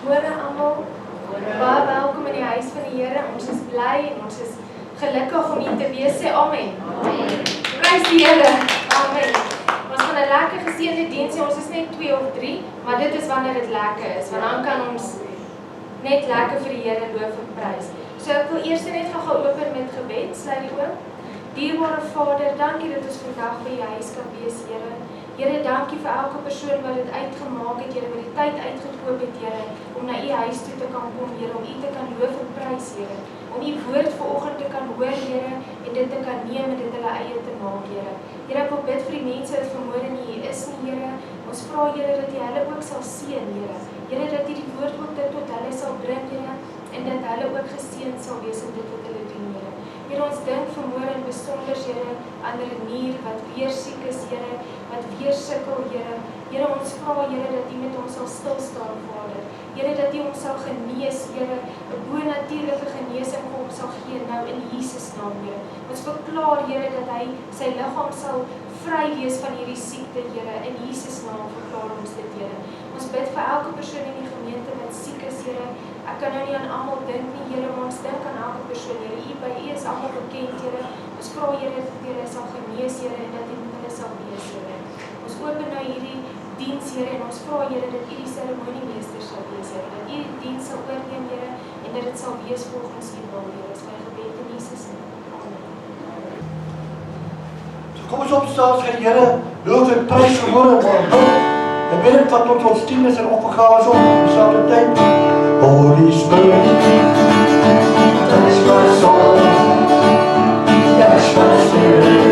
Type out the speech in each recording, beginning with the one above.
Môre almal, baie welkom in die huis van die Here. Ons is bly en ons is gelukkig om hier te wees. Sê amen. Prys die Here. Amen. Ons gaan 'n lekker geseënde diens hê. Ons is net 2 of 3, maar dit is wanneer dit lekker is, want dan kan ons net lekker vir die Here loof en prys. So ek wil eers net gou open met gebed. Sluit die oë. Dierbare Vader, dankie dat ons vandag by die huis kan wees, Here. Here, dankie vir elke persoon wat dit uitgemaak het, Here, wat die tyd uitgekoop het, Here, om na u huis toe te kan kom, Here, om u te kan loof en prys, Here, om u woord vanoggend te kan hoor, Here, en dit te kan neem en dit hulle eie te maak, Here. Here, ek wil bid vir die mense wat vanmôre nie hier is nie, Here. Ons vra, Here, dat u hulle ook sal seën, Here. Here, dat u die woord ook dit tot hulle sal bring, Here, en dat hulle ook geseën sal wees in dit wat hulle doen, Here. Here, ons dink vanmôre in besonder, Here, aan Renier wat weer siek is, Here, wat weer sukkel, Here. Here, ons vra, Here, dat u met ons sal stil staan, Vader. Here, dat u ons sal genees, Here, 'n bonatuurlike genesing vir hom sal gee nou in Jesus naam, Here. Ons verklaar, Here, dat hy sy liggaam sal vry wees van hierdie siekte, Here. In Jesus naam verklaar ons dit, Here. Ons bid vir elke persoon in die gemeente wat siek is, Here. Ek kan nou nie aan almal dink nie, Here, maar ons dink aan elke persoon, Here. U by u is almal bekend, Here. Ons vra, Here, dat u hulle sal genees, Here, en dat u met hulle sal wees, Here. Ons open nou hierdie diens, Here, en ons vra, Here, dat u die seremoniemeester sal wees, Here. Dat u die diens sal oorneem, Here, en dat dit sal wees volgens u wil, Here. Dis my gebed in Jesus naam. Amen. So kom ons opstaan, sê Here, loof en prys vanmôre maar. En weet wat tot ons dienes en opgawe is op dieselfde tyd. Holy Spirit, touch my soul, touch my spirit.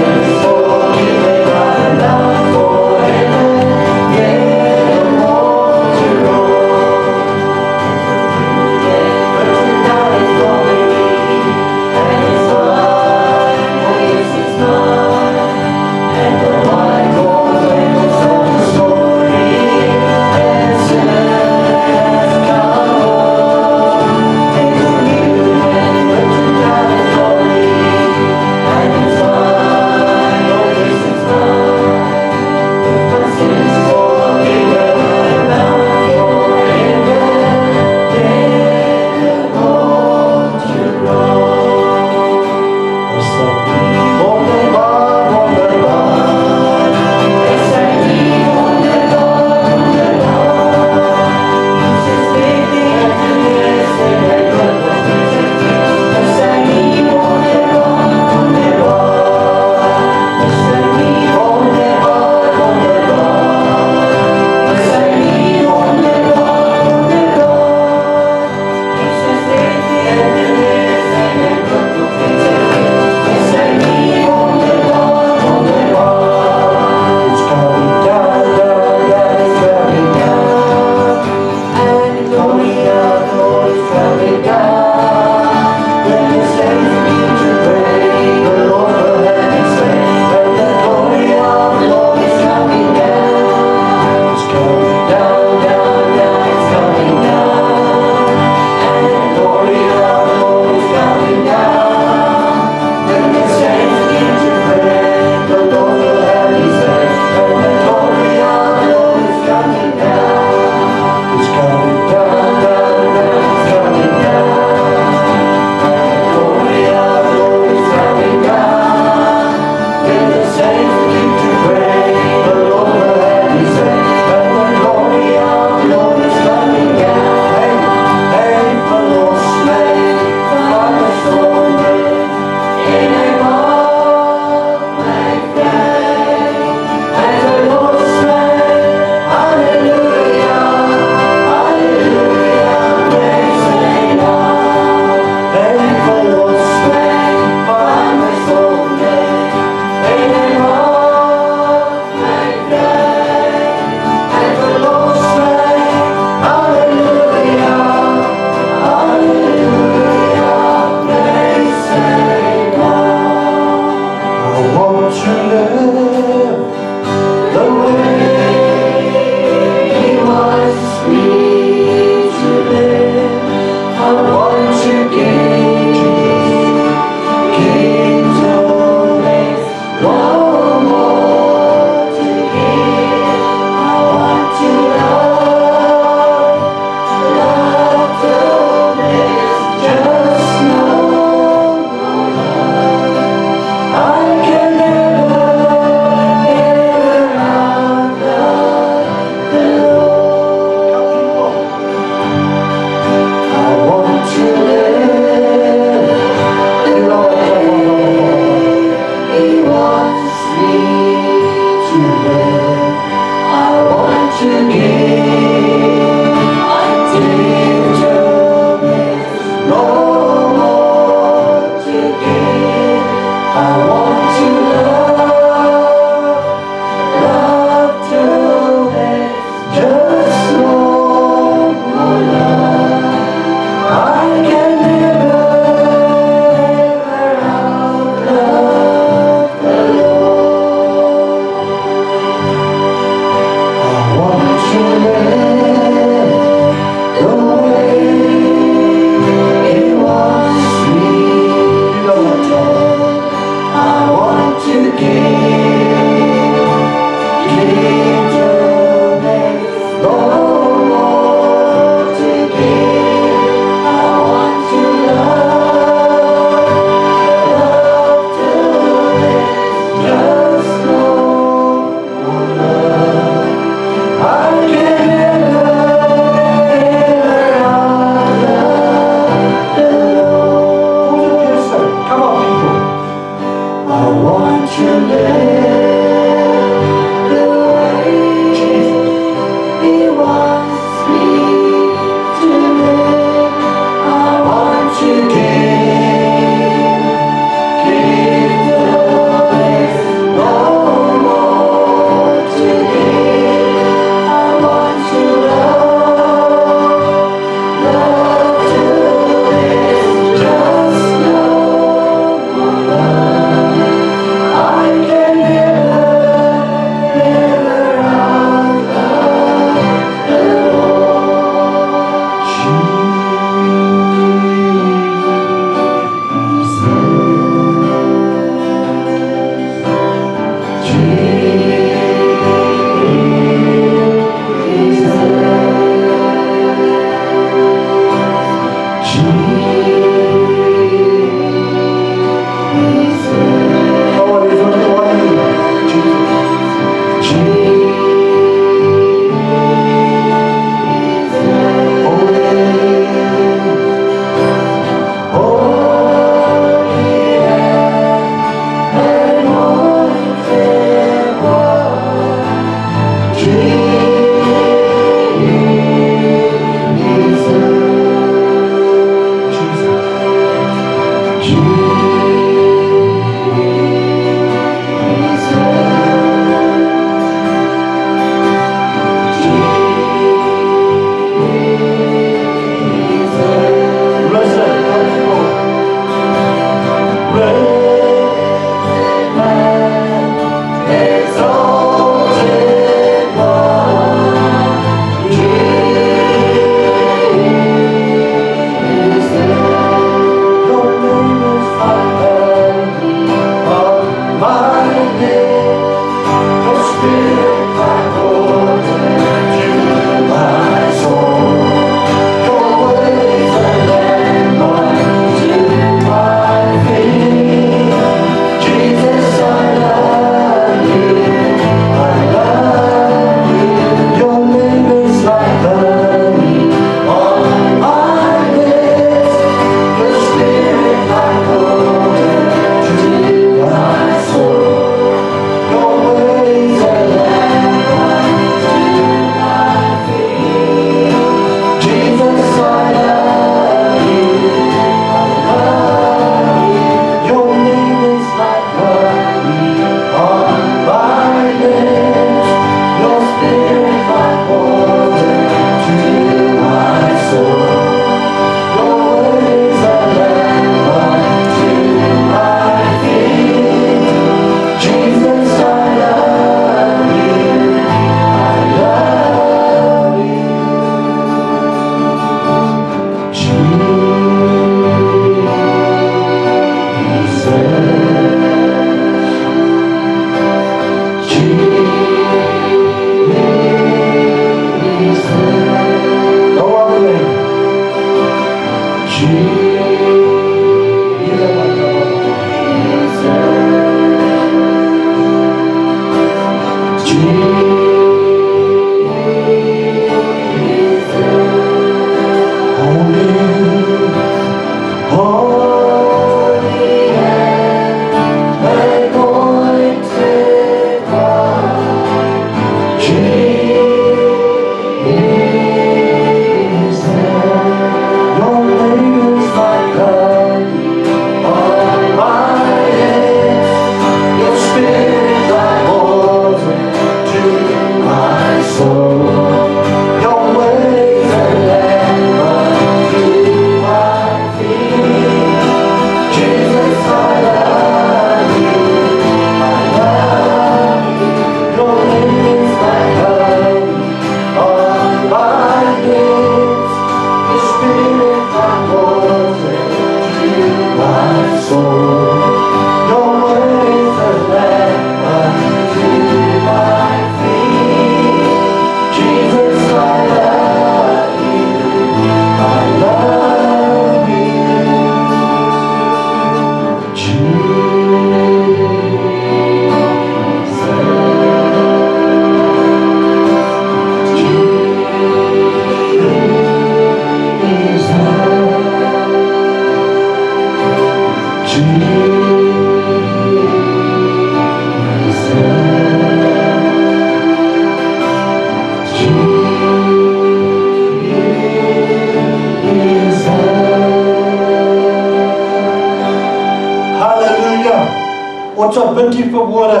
bid hier vanmôre.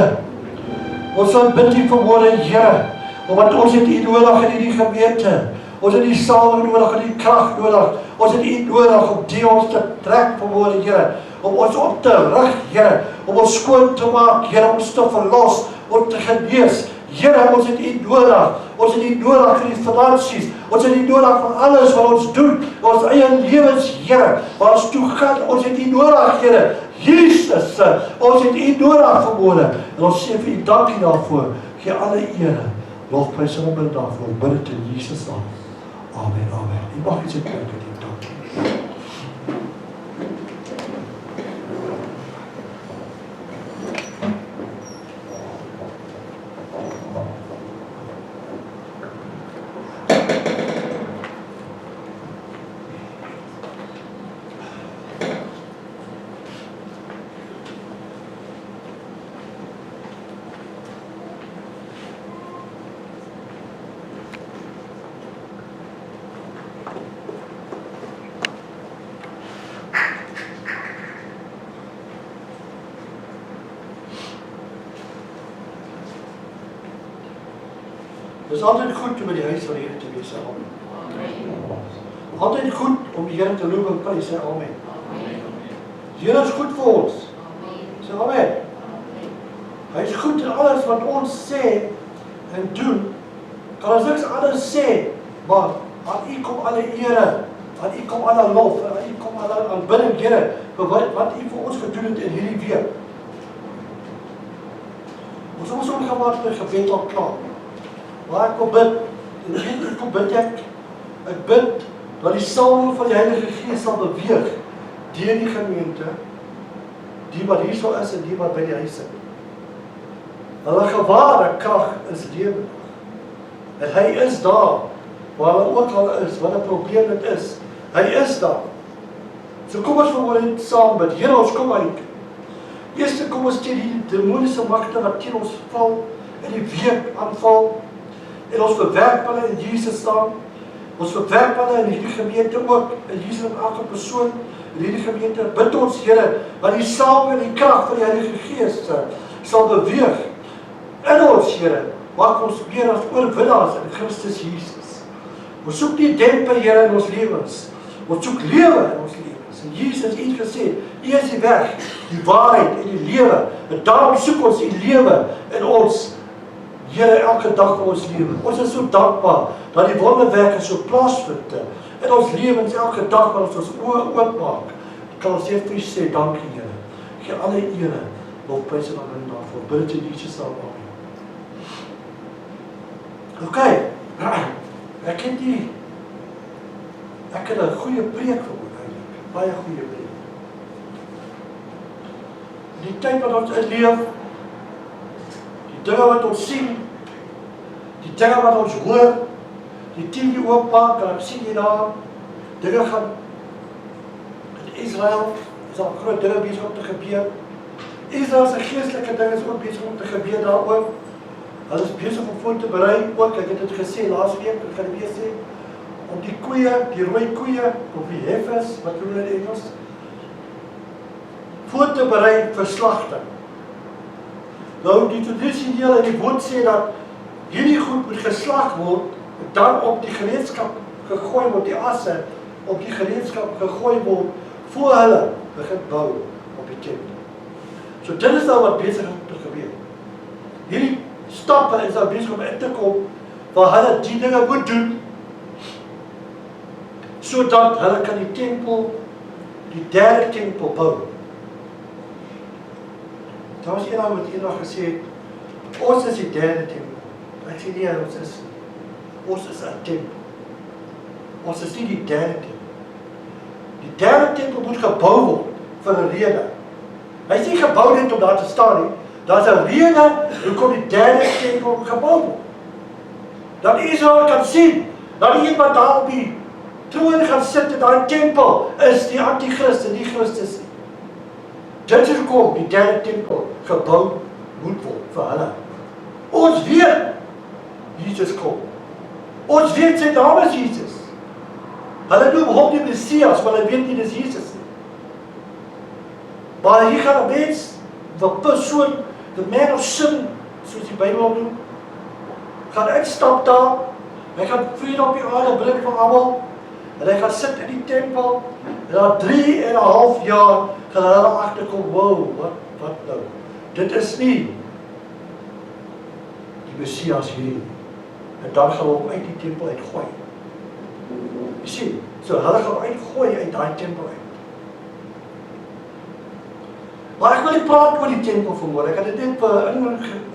Ons sal bid hier vanmôre, Here, omdat ons het U nodig in hierdie gemeente. Ons het die salwing nodig, en die krag nodig. Ons het U nodig om die ons te trek vanmôre, Here. Om ons op te rig, Here. Om ons skoon te maak, Here. Om ons te verlos, om te genees. Here, ons het U nodig. Ons het U nodig vir die finansies. Ons het U nodig vir alles wat ons doen. Ons eie lewens, Here. Waar ons toe gaan, ons het U nodig, Here. Jesus, ons het U nodig vanmôre. En ons sê vir U dankie daarvoor. Gee alle ere, lofprys en aanbidding daarvoor. Bid dit in Jesus naam. Amen, amen. U mag iets uitkijk in die dankie. Het is altijd goed om in die huis van die Here te wees, amen. Altijd goed om die Here te loof en prys, amen. Die Here is goed vir ons, sê amen. Hy is goed in alles wat ons sê en doen. Kan ons niks anders sê, maar aan U kom alle ere, aan U kom alle lof, en aan U kom alle aanbidding, Here, vir wat U vir ons gedoen het in hierdie week. Ons is ongemaak met gebed al klaar. Maar ek wil bid, ek bid dat die salwing van die Heilige Gees sal beweeg deur die gemeente, die wat hier so is en die wat by die huis sit. Hulle geware krag is lewendig. En hy is daar, waar hulle ook al is, wat 'n probleem dit is. Hy is daar. So kom ons vanmôre saam bid. Here, ons kom uit. Eerste kom ons teen die demoniese magte wat teen ons val, en die week aanval. En ons verwerp hulle in Jesus naam. Ons verwerp hulle in hierdie gemeente ook, in Jesus en elke persoon in hierdie gemeente. Bid ons, Here, dat die salwing en die krag van die Heilige Gees sal beweeg in ons, Here. Maak ons meer as oorwinnaars in Christus Jesus. Ons soek nie demper, Here, in ons lewens. Ons soek lewe in ons lewens. En Jesus het gesê, U is die weg, die waarheid en die lewe. En daarom soek ons die lewe in ons, Here, elke dag van ons lewe. Ons is so dankbaar dat die wonderwerke so plaasvind in ons lewens elke dag wat ons oë oopmaak. Kan ons net vir U sê, dankie, Here. Gee alle ere, lofprys en aanbidding daarvoor. Bid dit in Jesus naam, amen. Okay, ek het 'n goeie preek gehoor eintlik, baie goeie preek. Die tyd wat ons leef, die dinge wat ons sien, die dinge wat ons hoor, die TV oopmaak, en ek sien jy daar, dinge gaan in Israel, is al groot dinge besig om te gebeur. Israel se geestelike dinge is ook besig om te gebeur daar ook. Hulle is besig om voor te berei, ook, ek het dit gesê laas week, ek gaan weer sê, om die koeie, die rooi koeie, of die heifers, wat doen hulle in Engels, voor te berei vir slagting. Nou, die tradisionele en die woord sê dat hierdie goed moet geslag word, dan op die gereedskap gegooi word, die asse op die gereedskap gegooi word, voor hulle begin bou op die tempel. So dit is nou wat besig om te gebeur. Hierdie stappe is nou besig om in te kom, waar hulle die dinge moet doen, sodat hulle kan die tempel, die derde tempel bou. Daar was eendag wat eendag gesê, ons is die derde tempel. Ek sê nie, ons is 'n tempel. Ons is nie die derde tempel. Die derde tempel moet gebou word vir 'n rede. Hy is nie gebou net om daar te staan nie. Daar's 'n rede hoekom die derde tempel gebou word. Dat Israel kan sien, dat die een wat daar op die troon gaan sit in daai tempel is die anti-Christus, nie Christus nie. Dit is hoekom die derde tempel gebou moet word vir hulle. Ons weet Jesus kom. Ons weet sy naam is Jesus. Hulle noem hom die Messias, maar hulle weet nie dis Jesus nie. Maar hier gaan 'n mens, 'n persoon the man of sin, soos die Bybel noem, gaan uitstap daar, hy gaan vrede op die aarde bring vir almal, en hy gaan sit in die tempel, en na 3,5 jaar gaan hulle agterkom, wow, wat nou? Dit is nie die Messias hierdie, en dan gaan hulle hom uit die tempel uitgooi. Jy sien, so hulle gaan uitgooi uit daai tempel uit. Maar ek wil nie praat oor die tempel vanmôre, ek het dit net vir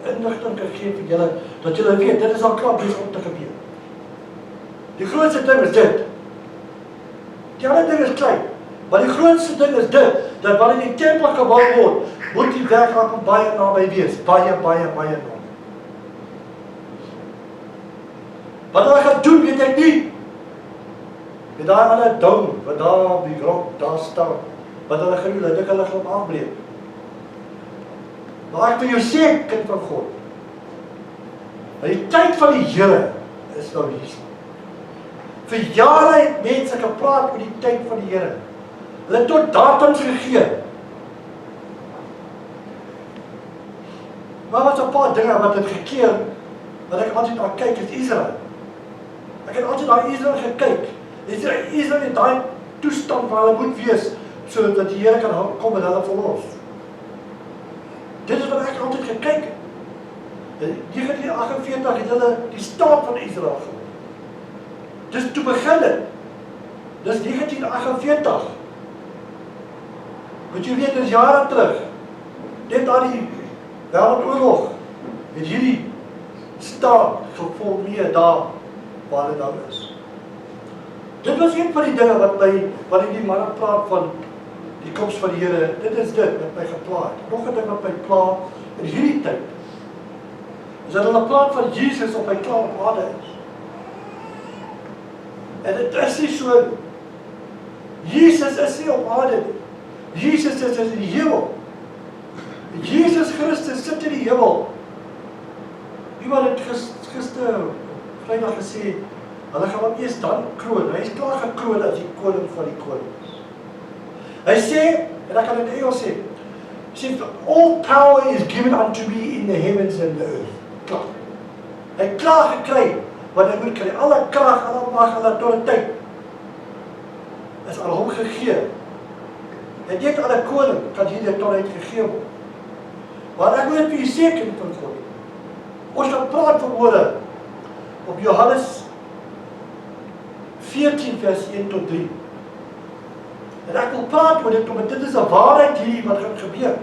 inligting gegee vir julle, dat julle weet, dit is al klaar besig om te gebeur. Die grootste ding is dit. Die ander ding is klein, maar die grootste ding is dit, dat wanneer die tempel gebou word, moet die werkraak baie naby wees, baie naby. Wat hulle gaan doen, weet ek nie. Met daai ander dom, wat daar op die grond, daar staan, wat hulle gaan doen, dat ek hulle gaan afbreek. Maar ek wil jou sê, kind van God, die tyd van die Here is nou hier. Vir jare het mense gepraat oor die tyd van die Here. Hulle het tot datums gegee. Maar wat 'n paar dinge wat het gekeer, wat ek altyd aan kyk, is Israel. Ek het altyd na Israel gekyk. Israel het daai toestand waar hulle moet wees, sodat die Here kan kom en hulle verlos. Dit is wat ek altyd gekyk het. In 1948 het hulle die staat van Israel geword. Dis toe begin het. Dis 1948. Moet jy weet, dis jare terug. Net na die Wêreldoorlog het hierdie staat geformeer daar waar dit nou is. Dit was een van die dinge wat die manne praat van die koms van die Here. Dit is dit wat my gepla het. Nog 'n ding wat my pla in hierdie tyd, is dat hulle praat van Jesus op hy klaar op aarde is. En dit is nie so, Jesus is nie op aarde nie. Jesus is in die hemel. Jesus Christus sit in die hemel. Iemand het gister Vrydag gesê, hulle gaan hom eers dan kroon. Hy is klaar gekroon as die koning van die konings. Hy sê, en ek kan dit in Engels sê, all power is given unto me in the heavens and the earth. Klaar. Hy het klaar gekry, want hy moet kry, alle krag, alle mag, alle autoriteit, is aan hom gegee. En net aan 'n koning kan hierdie autoriteit gegee word. Maar ek wil net vir u sê, kind van God, ons gaan praat vanmôre op Johannes 14 vers 1 tot 3. En ek wil praat oor dit, want dit is 'n waarheid hier wat gaan gebeur.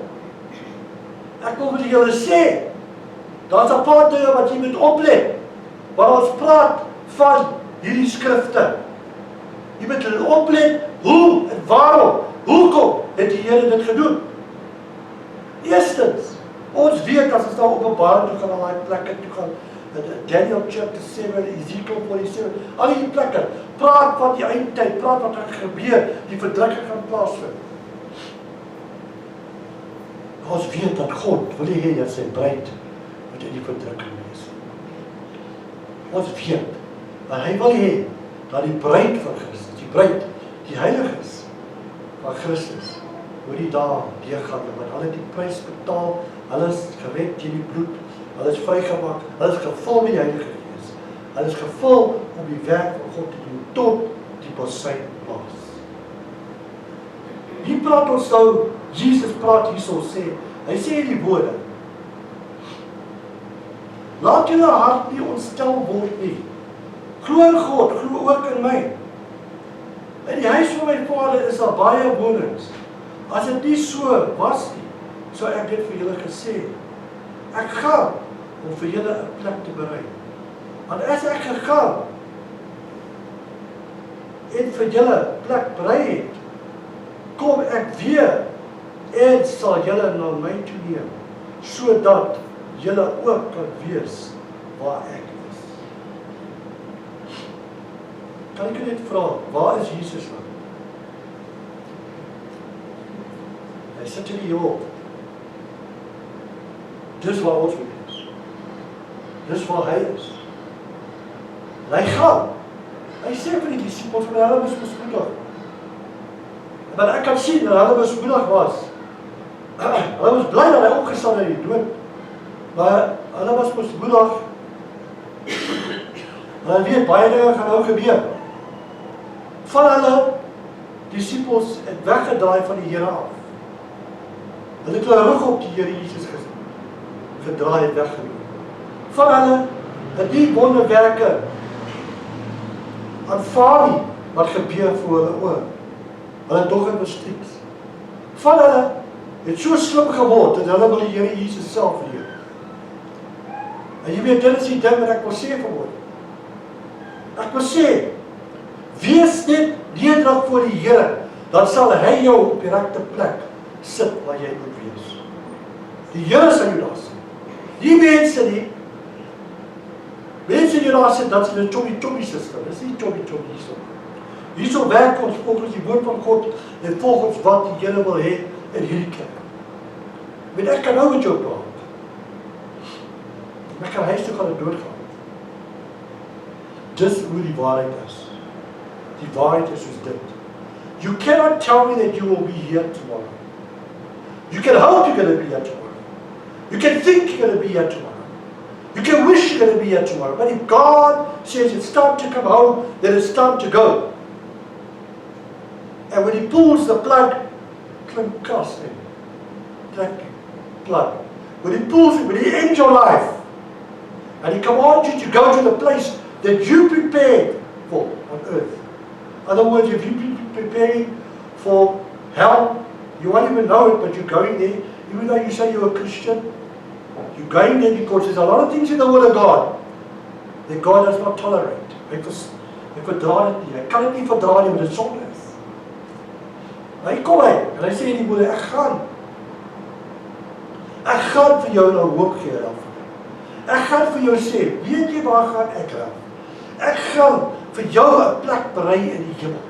Ek wil vir julle sê, daar's 'n paar dinge wat jy moet oplet, waar ons praat van hierdie skrifte. Jy moet oplet hoe en waarom, hoekom het die Here dit gedoen. Eerstens, ons weet as ons nou Openbaring toe gaan, na daai plekke toe gaan, Daniel chapter 7, Ezekiel 47, al die plekke, praat van die eindtyd, praat wat gaan gebeur, die verdrukking gaan plaasvind. Ons weet dat God wil hê dat sy bruid moet in die verdrukking wees. Ons weet, maar hy wil hê dat die bruid van Christus, die bruid, die heiliges van Christus, hoe die daar deurgaan, want hulle die prys betaal, hulle is gered teen die bloed, hulle is vrygemaak, hulle is gevul met die Heilige Gees, hulle is gevul om die werk van God te doen, tot die basynplaas. Hier praat ons nou, Jesus praat hierso sê, hy sê die woorde, laat julle hart nie ontstel word nie, glo in God, glo ook in my. In die huis van my Vader is daar baie wonings. As dit nie so was nie, sou ek dit vir julle gesê. Ek gaan om vir julle 'n plek te berei. Want as ek gegaan en vir julle plek berei het, kom ek weer en sal julle na my toe neem, sodat julle ook kan wees waar ek is. Kan ek net vra, waar is Jesus nou? Hy sit in die hemel. Dis waar ons moet wees. Dis waar hy is. En hy gaan. Hy sê vir die disippels, maar hulle was bespoedig. Maar ek kan sien dat hulle bespoedig was. Hulle was bly dat hy opgestaan uit die dood. Maar hulle was mos moedig. Hulle weet baie dinge gaan nou gebeur. Van hulle disciples het weggedraai van die Here af. Hulle het hulle rug op die Here Jesus gedraai het weggeloop. Van hulle het die wonderwerke aanvaar nie wat gebeur voor hulle oë. Hulle het dog en bestrieks. Van hulle het so slim geword dat hulle wil die Here Jesus self leer. En jy weet, dit is die ding wat ek wil sê vanmôre. Ek wil sê, wees net nederig voor die Here, dan sal hy jou op die regte plek sit waar jy moet wees. Die Here sal jou daar sit. Die mense nie, mense die daar sit, dat is die chobby system, dit is nie chobby hierso. Hierso werk ons volgens die woord van God en volgens wat die Here wil hê in hierdie kerk. Want ek kan nou met jou praat. Ek kan huis toe gaan en doodgaan. Dis hoe die waarheid is. Die waarheid is soos dit. You cannot tell me that you will be here tomorrow. You can hope you're going to be here tomorrow. You can think you're going to be here tomorrow. You can wish you're going to be here tomorrow. But if God says it's time to come home, then it's time to go. And when He pulls the plug, klim kas in. Trek plug. When He pulls it, when He ends your life, and He commands you to go to the place that you prepared for on earth. In other words, if you've been preparing for hell, you won't even know it, but you're going there, even though you say you're a Christian, you're going there because there's a lot of things in the Word of God that God does not tolerate. Ek verdra dit nie, ek kan dit nie verdra nie, want dit sonde is. Hy kom uit, en hy sê in die woorde, ek gaan vir jou nou hoop gee daarvan. Ek gaan vir jou sê, weet jy waar gaan ek raak? Ek gaan vir jou 'n plek berei in die hemel.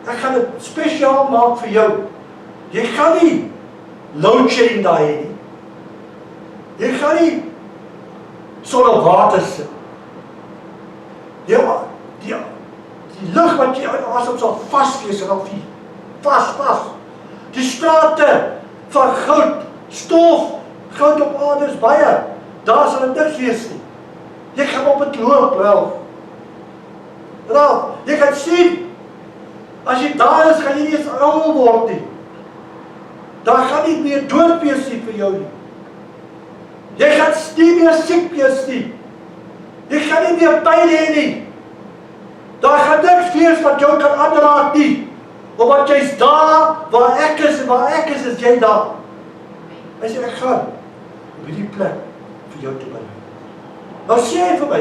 Ek gaan dit spesiaal maak vir jou. Jy gaan nie load shedding daar hê nie. Jy gaan nie sonder water sit. Die lug wat jy asem sal vaswees en dan vas. Die strate van goud, stof, goud op aarde is baie. Daar sal dit niks wees nie. Jy gaan op het loop, Ralf, jy gaan sien, as jy daar is, gaan jy nie eens ou word nie. Daar gaan nie meer dood wees nie vir jou nie. Jy gaan nie meer siek wees nie. Jy gaan nie meer pyn hê nie. Daar gaan niks wees wat jou kan aanraak nie. Omdat jy's daar, waar ek is en waar ek is jy daar. Hy sê, ek gaan op die plek vir jou te bring. Nou sê hy vir my,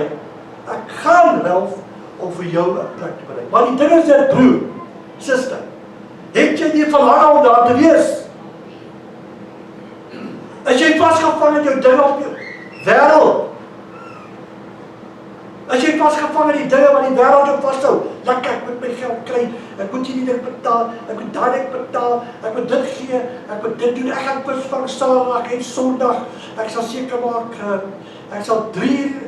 ek gaan Ralf om vir jou 'n plek te bring. Maar die ding is dit, broer, suster, het jy die verlang om daar te wees? As jy vasgevang in jou ding op jou wêreld, as jy vasgevang in die dinge wat die wêreld jou vashou, lekker, ek moet my geld kry, ek moet hierdie ding betaal, ek moet daai ding betaal, ek moet dit gee, ek moet dit doen, ek gaan visvang Saterdag en Sondag, ek sal seker maak, ek sal 3 uur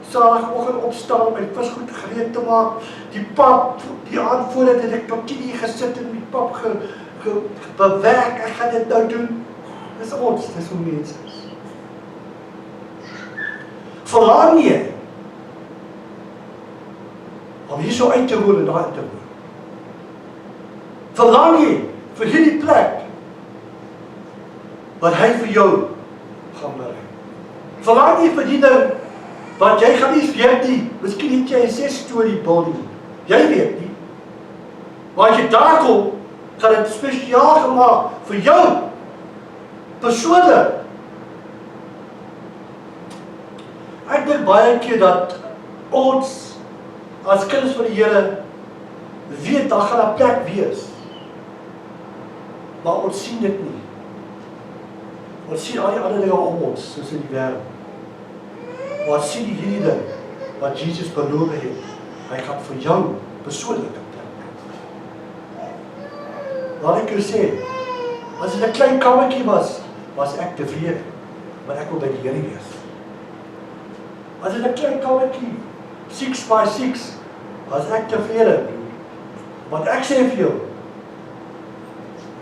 Saterdagoggend opstaan om my visgoed gereed te maak, die pap, die aand voordat het ek tot 10 uur gesit en die pap bewerk, ek gaan dit nou doen. Dis ons, dis hoe mense is. Verlang jy om hier so uit te woon en daar uit te woon? Verlang jy vir hierdie plek wat hy vir jou gaan berei? Verlang jy vir die ding wat jy gaan nie weet nie, miskien het jy 'n 6-storie building, jy weet nie, maar as jy daar kom, gaan dit spesiaal gemaak vir jou, persoonlik. Ek dink baie keer dat ons, as kinders van die Here, weet, daar gaan 'n plek wees, maar ons sien dit nie. Ons sien al die ander dinge om ons, soos in die wêreld. Maar sien die hierdie ding, wat Jesus beloof het, hy gaan vir jou persoonlik 'n plek. Laat ek jou sê, as dit 'n klein kamertjie was ek tevrede, maar ek wil by die Here wees. As dit 'n klein kamertjie, 6 by 6, was ek tevrede, want ek sê vir jou,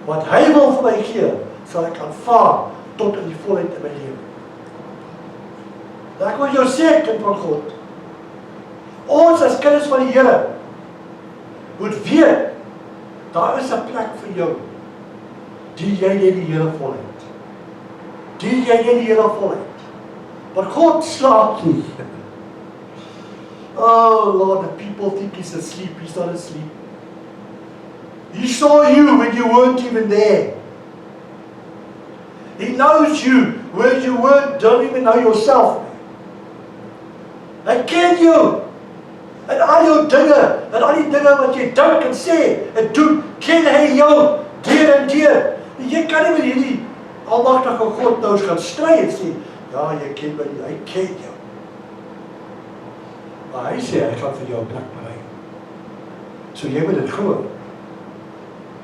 wat hy wil vir my gee, sal ek aanvaar tot in die volheid in my lewe. Ek wil jou sê, kind van God, ons as kinders van die Here moet weet, daar is 'n plek vir jou. Dien jy net die Here voluit. Dien jy net die Here voluit. Maar God slaap nie. Oh Lord, the people think he's asleep. He's not asleep. He saw you when you weren't even there. He knows you when you don't even know yourself. Hy ken jou. En al jou dinge, en al die dinge wat jy dink en sê en doen, ken hy jou deur en deur. Jy kan nie met hierdie almagtige God nou gaan stry en sê, ja, jy ken my, hy ken jou. Maar hy sê, hy gaan vir jou 'n plek berei. So jy moet dit glo.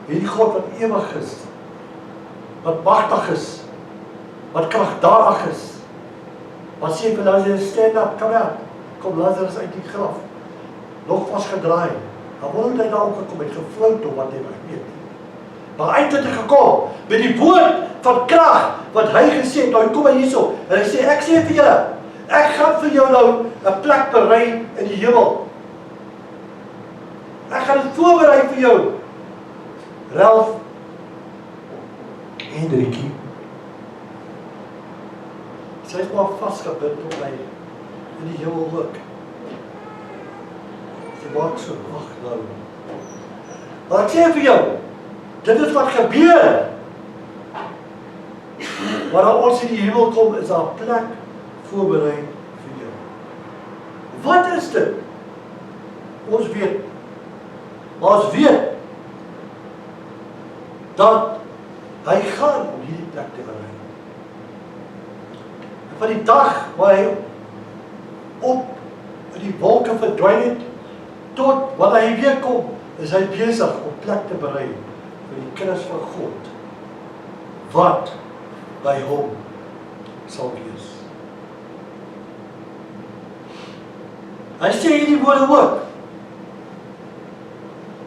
Hierdie God wat ewig is, wat magtig is, wat kragdadig is, wat sê vir Lazarus, stand up, come out, kom Lazarus uit die graf, nog vasgedraai, dan word hy daar opgekom, het gefloot of wat hy weet nie. Maar uit het hy gekom, met die woord van krag, wat hy gesê het, nou kom hy hierso, en hy sê, ek sê vir julle, ek gaan vir jou nou 'n plek berei in die hemel. Ek gaan dit voorberei vir jou. Ralph en Rikkie, sy is maar vastgebind op my in die hemel ook. Sy maak so, wag nou. Maar ek sê vir jou, dit is wat gebeur. Wanneer ons in die hemel kom, is daar 'n plek voorberei vir jou. Wat is dit? Ons weet. Maar ons weet dat hy gaan om hierdie plek te berei. En van die dag waar hy op in die wolke verdwyn het, tot wanneer hy weer kom, is hy besig om plek te berei vir die kinders van God, wat by hom sal wees. Hy sê hierdie woorde ook,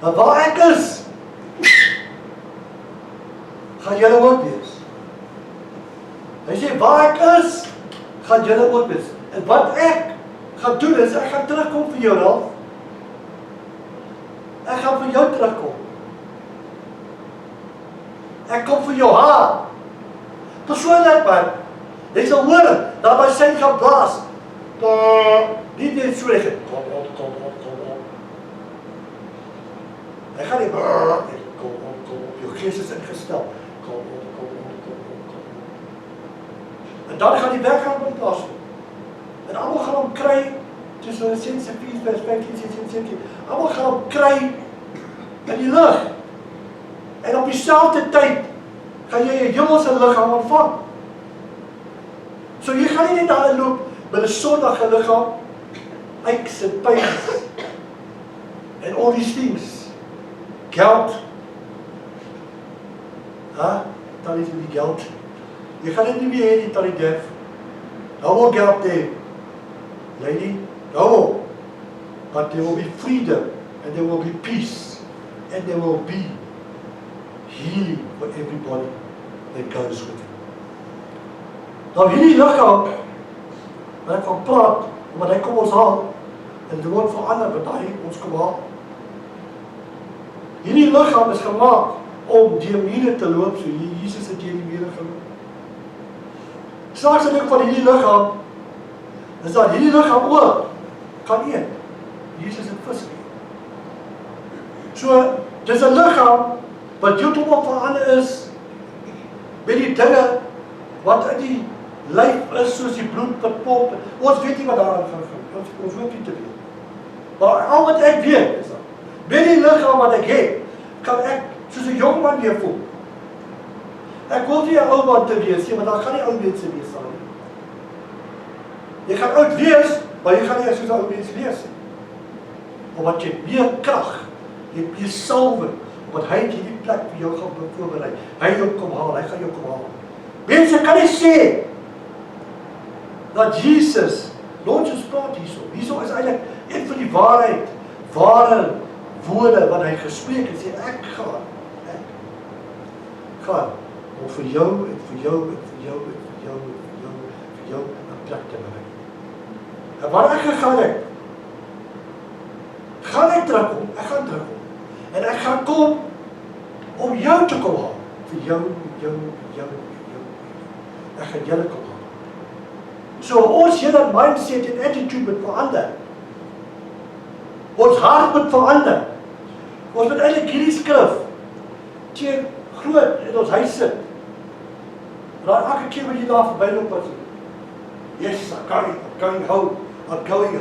en waar ek is, gaan julle ook wees. Hy sê, waar ek is, gaan julle ook wees. En wat ek gaan doen is, ek gaan terugkom vir jou, Ralph. Ek gaan vir jou terugkom. Ek kom vir jou haar. Persoonlik man, jy sal hoor, daar by sy gaan blaas. Nie net so reg, kom op. Hy gaan nie, kom op, jou gees is ingestel. Kom op. En dan gaan die weg gaan met plaas. En allemaal gaan hom kry, tussen sensitief perspektief, allemaal gaan hom kry in die lig. En op dieselfde tyd gaan jy 'n hemelse liggaam ontvang. So jy gaan nie net daar loop met 'n sondige liggaam, aches and pains, and all these things. Geld. Dat is met die geld. Jy gaan dit nie meer hê, die tal die def. No more geld there. Lady, no more. But there will be freedom, and there will be peace, and there will be healing for everybody that goes with it. Nou hierdie liggaam, wat ek van praat, omdat hy kom ons haal, en dit word verander, wat hy ons kom haal. Hierdie liggaam is gemaak om die mure te loop, so Jesus het hier die mure geloop. Straks het ek van hierdie liggaam, is dat hierdie liggaam ook kan eet. Jesus het vis geëet. So, dis 'n liggaam wat heeltemal verander is met die dinge wat in die lyf is, soos die bloed wat pomp. Ons weet nie wat daar gaan gebeur. Ons hoop nie te weet. Maar al wat ek weet is dat met die liggaam wat ek het, kan ek soos 'n jong man weer voel. Ek wil nie 'n ou man te wees nie, want dan gaan nie ou mense wees sal nie. Jy gaan oud wees, maar jy gaan nie soos 'n ou mens wees nie. Omdat jy meer krag, jy meer salwe, omdat hy hierdie plek vir jou gaan voorberei. Hy jou kom haal, hy gaan jou kom haal. Mense kan nie sê dat Jesus, ons praat hierso. Hierso is eintlik een van die ware woorde wat hy gespreek het, sê ek gaan om vir jou en vir jou 'n plek te berei. En waar ek gegaan het, gaan ek terugkom, ek gaan terugkom. En ek gaan kom om jou te kom haal. Vir jou. Ek gaan julle kom haal. So ons hele mindset en attitude moet verander. Ons hart moet verander. Ons moet eintlik hierdie skrif teen groot in ons huis sit. Raai elke keer wat jy daar verbyloop wat yes, I'm going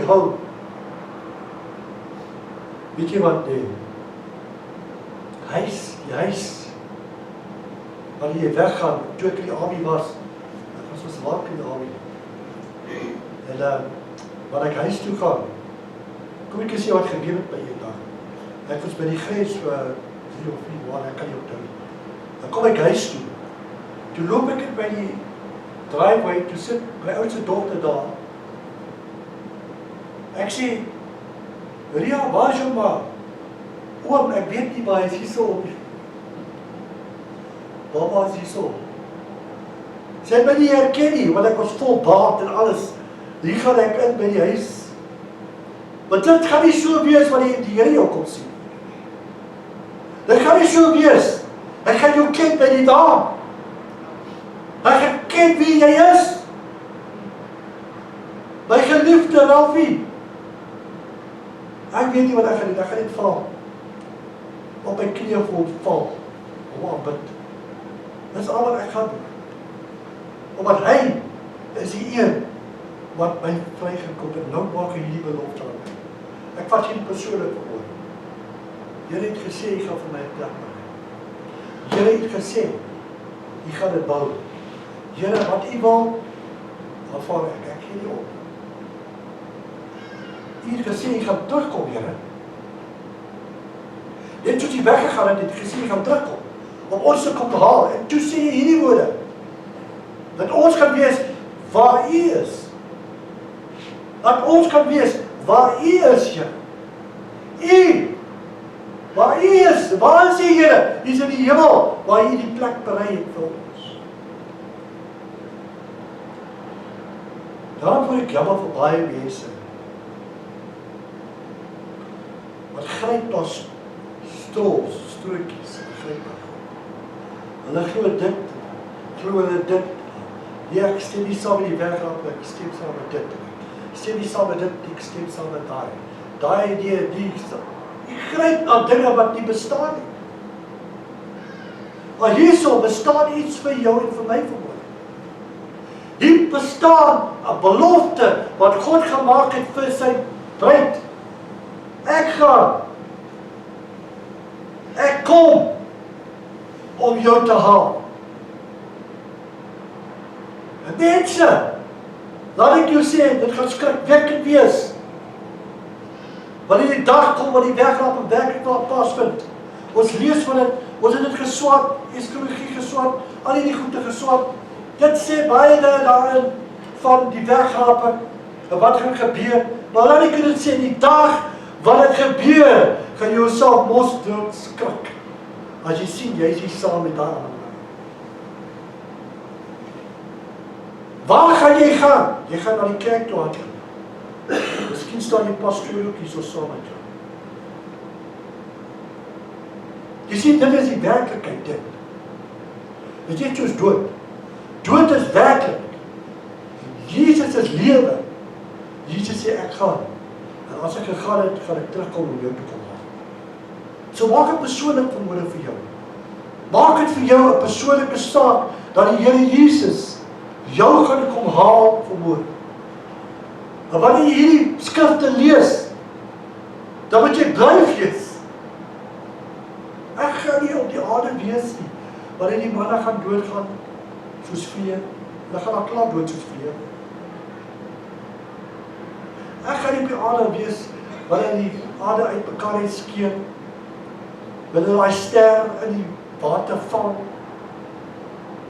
home. Weet jy wat die huis wanneer jy weggaan, toe ek in die army was, ek was waak in die army. En wanneer ek huis toe gaan, kom ek sê wat gebeur het by een dag. Ek was by die grens vir 3 of 4 maande, ek kan nie onthou nie. Dan kom ek huis toe. Toe loop ek by die driveway, toe sit my oudste dogter daar. Ek sê, Ria, waar is jou ma? Oom, ek weet nie, maar hy is hier so op. Baba is hier so. Sy het my nie herken nie, want ek was vol baard en alles. Hier gaan ek in by die huis. Want dit gaan nie so wees wat die Here jou kom sien. Dit gaan nie so wees. Ek gaan jou ken by die dag. Ek gaan ken wie jy is. My geliefde Ralfie. Ek weet nie wat ek gaan doen, ek gaan net val. Op my knieë val. Om aanbid. Dis al wat ek gaan doen. Omdat hy is die een wat my vrygekom het. Nou maak hy hierdie belofte aan my. Ek vat hierdie persoonlik voor. Here het gesê, jy gaan vir my 'n plek maak. Here het gesê, jy gaan dit bou. Here, wat u wil, aanvaar ek gee nie op. U het gesê, jy gaan terugkom, Here. Net soos jy weggegaan het, het gesê, jy gaan terugkom. Om ons te kom haal. En toe sê jy hierdie woorde. Dat ons kan wees waar u is. Dat ons kan wees waar u is, Here. U. Waar u is. Waar is die Here? U is in die hemel. Waar u die plek berei het vir ons. Daarom voel ek jammer vir baie mense. Wat gryp na strootjies. Hulle glo dit. Ja, ek stem nie saam met die wegraap, ek stem saam met dit. Ek stem nie saam met dit, ek stem saam met daai. Daai idee, ek gryp na dinge wat nie bestaan nie. Maar hierso bestaan iets vir jou en vir my vanmôre. Hier bestaan 'n belofte wat God gemaak het vir sy bruid. Ek kom om jou te haal. En mense, laat ek jou sê, dit gaan skrikwekkend wees. Wanneer die dag kom, wanneer die wegraap en werklik waar plaasvind. Ons lees van dit, ons het dit geswat, eskatologie geswat, al die goede geswat. Dit sê baie daarin van die wegrape en wat gaan gebeur. Maar laat ek dit sê, die dag wat dit gebeur, gaan jy jouself mos dood skrik. As jy sien, jy is hier saam met daar. Waar gaan jy gaan? Jy gaan na die kerk toe aan. Miskien staan die pastoor ook hier so saam met jou. Jy sien, dit is die werklikheid dit. Dit is soos dood. Dood is werklik. Jesus is lewe. Jesus sê ek gaan. En as ek gegaan het, gaan ek terugkom om jou te kom haal. So maak het persoonlik vanmôre vir jou. Maak het vir jou 'n persoonlike saak dat die Here Jesus jou gaan kom haal vanmôre. En wanneer jy hierdie skrifte lees, dan moet jy bly wees. Ek gaan nie op die aarde wees nie, wanneer die manne gaan doodgaan soos vee. Hulle gaan al klaar dood soos vee. Ek gaan nie op die aarde wees wanneer die aarde uit mekaar uitskeen, wanneer daai ster in die water val,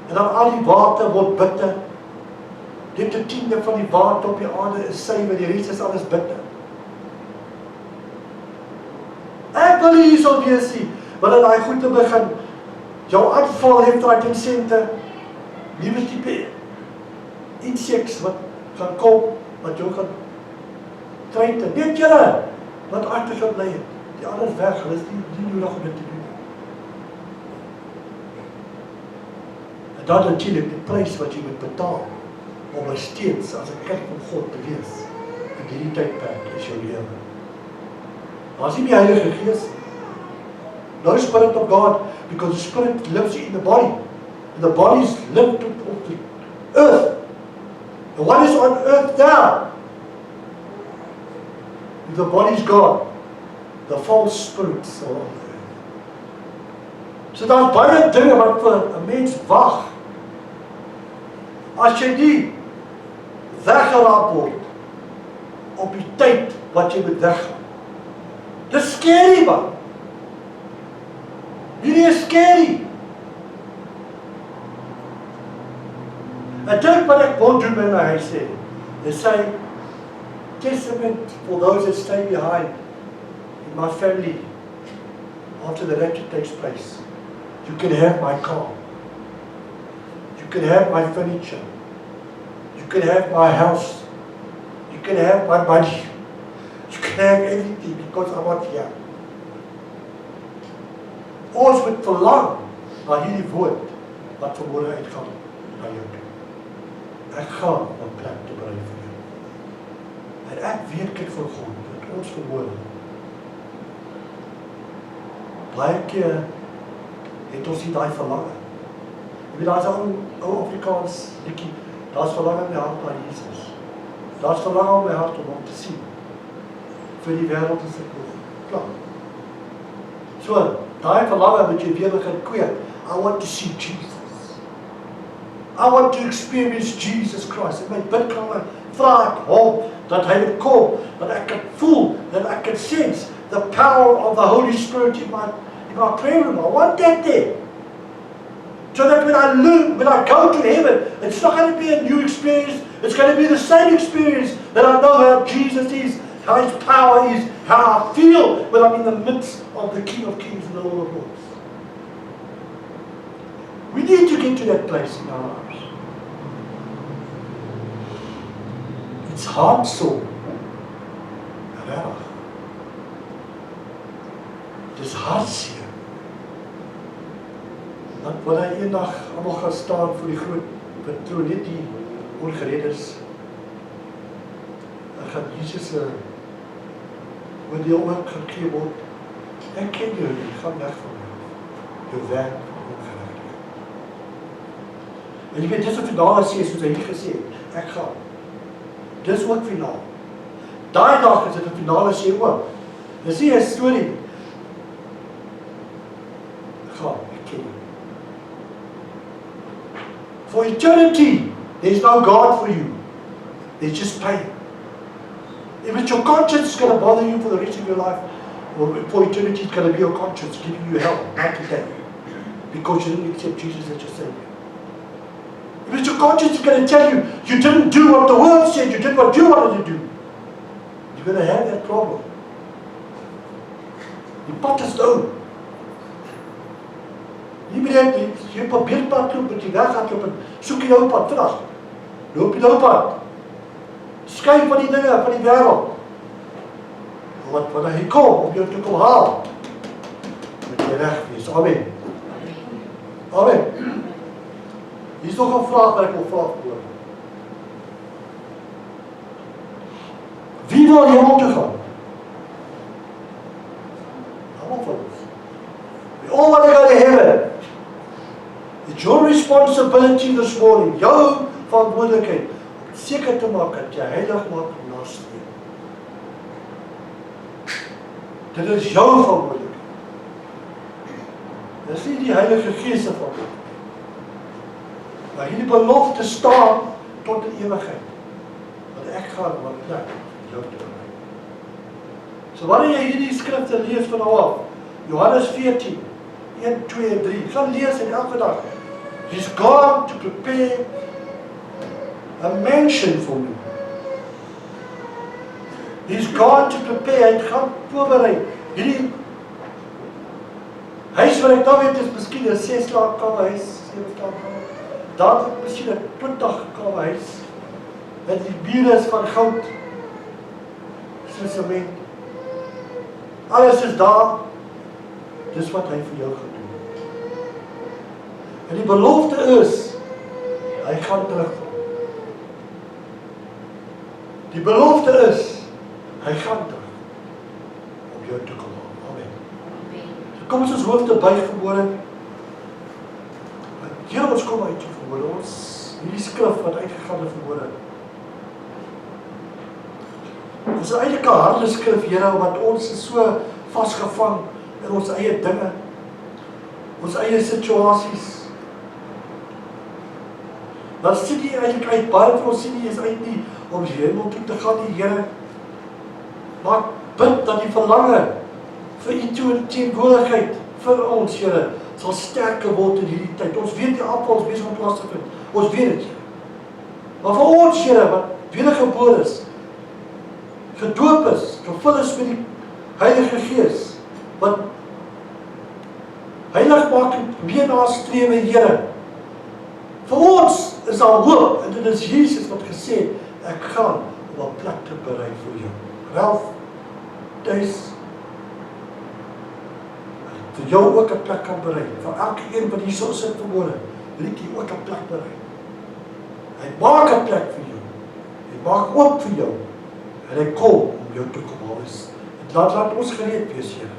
en dan al die water word bitter. Dit 1/10 van die water op die aarde is suiwer, die res is alles bitter. Ek wil nie hierso wees nie, wanneer daai goed te begin, jou aanval heeft daai insente, nuwe tipe inseks wat gaan kom, wat jou gaan treite. Weet julle, wat agter gaan bly het. Die ander is weg, hulle is nie nodig om dit te doen. En dan natuurlijk die prys wat jy moet betaal, om er steeds as 'n kind van God te wees, in hierdie tydperk is jou lewe. Daar is nie die Heilige Gees. No Spirit of God, because the Spirit lives in the body. And the body is linked to the earth. And what is on earth now? If the body is gone, the false spirits are on the earth. So daar's baie dinge wat vir 'n mens wag. As jy nie weggeraap word op die tyd wat jy moet weggaan. Dis scary, man. Hierdie is scary. Ek dink wat ek wil doen met my huis sê, is say, testament for those that stay behind in my family after the rapture takes place. You can have my car. You can have my furniture. You can have my house. You can have my money. You can have everything because I'm not here. Ons moet verlang na hierdie woord wat vanmôre uitgaan na jou toe. Ek gaan op 'n plek te berei vir jou. En ek weet kyk vir God dat ons vermoë. Baie keer het ons nie daai verlange. Jy weet daar's 'n ou Afrikaans liedjie, daar's verlange in my hart na Jesus. Daar's verlange in my hart om hom te sien. Vir die wêreld is dit nog plan. So, daai verlange wat jy weer begin kweek. I want to see Jesus. I want to experience Jesus Christ. En my bidkamer vra ek hom dat hy moet kom, dat ek kan voel, dat ek kan sense the power of the Holy Spirit in my prayer room. I want that there. So that when I go to heaven, it's not going to be a new experience. It's going to be the same experience that I know how Jesus is, how His power is, how I feel when I'm in the midst of the King of Kings and the Lord of Lords. We need to get to that place in our lives. It's hard so. Regtig. Dis hartseer. Dat wanneer hy eendag almal gaan staan voor die groot patroon, net die ongereddes, dan gaan Jesus se oordeel ook gegee word. Ek ken jou, jy gaan weg van my. Jou werk van ongeregtigheid. En jy weet, dis wat finale sê, soos hy hier gesê het, ek gaan. Dis ook finaal. Daai dag is dit 'n finale sê ook. Dis nie 'n storie. Gaan, ek ken jou. For eternity, there's no God for you. There's just pain. If your conscience is going to bother you for the rest of your life, or for eternity, it's going to be your conscience giving you hell, not today, because you didn't accept Jesus as your Savior. If your conscience is going to tell you, you didn't do what the world said, you did what you wanted to do, you're going to have that problem. Die pad is nou. Nie meer jy op 'n beerdpad loop met jy weghardloop en soek jy jou pad terug. Loop jy nou pad. Skuif van die dinge van die wêreld. Wat hy kom om jou te kom haal. Met jy weg wees. Amen. Amen. Hier is nog 'n vraag wat ek wil vra voor. Wie wil hemel toe gaan? Almal van ons. We all want to go to heaven. It's your responsibility this morning, jou verantwoordelikheid, om seker te maak dat jy heilig maak en nastreef. Dit is jou verantwoordelikheid. Dit is nie die Heilige Gees se verantwoordelikheid. Maar hierdie belofte staan tot in ewigheid. Want ek gaan wat plek jou te berei. So wanneer jy hierdie skrifte lees van nou af, Johannes 14, 1, 2 en 3, gaan lees en elke dag. He's gone to prepare a mansion for me. He's gone to prepare, hy gaan voorberei. Hierdie huis wat ek nou weet is miskien 'n 6-slaapkamer huis, 7-slaapkamer. Daar het miskien 'n 20-kamer huis. En die bure is van goud. Soos sement. Alles is daar. Dis wat hy vir jou gaan doen. En die belofte is, hy gaan terugkom. Die belofte is, hy gaan terug om jou te kom. Amen. Kom ons hoofde buig vanmôre. Here, ons kom uit vanmôre. Ons hierdie skrif wat uitgegaan het vanmôre. Ons is eintlik 'n harde skrif, Here, want ons is so vasgevang in ons eie dinge, ons eie situasies. Dan sien jy eintlik uit, baie van ons sien nie eens uit nie, om die hemel toe te gaan, die Here. Maar bid dat die verlange vir u teenwoordigheid vir ons, Here, sal sterker word in hierdie tyd. Ons weet die appel is besig om plaas te vind. Ons weet dit, Here. Maar vir ons, Here, wat wedergebore is, gedoop is, gevul is met die Heilige Gees, wat heilig maak en meer nastrewe, Here. Vir ons is daar hoop, en dit is Jesus wat gesê het, ek gaan om 'n plek te berei vir jou. Ralph, thuis, vir jou ook 'n plek kan berei, vir elke een wat hier so sit vanmôre, wil ek jy ook 'n plek berei. Hy maak 'n plek vir jou, hy maak oop vir jou, en hy kom om jou te kom haal. Laat ons gereed wees, Here.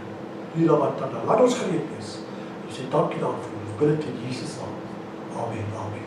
Hier wat dan, laat ons gereed wees. Ons sê dankie daarvoor, ons bid dit in Jesus naam. Amen, amen.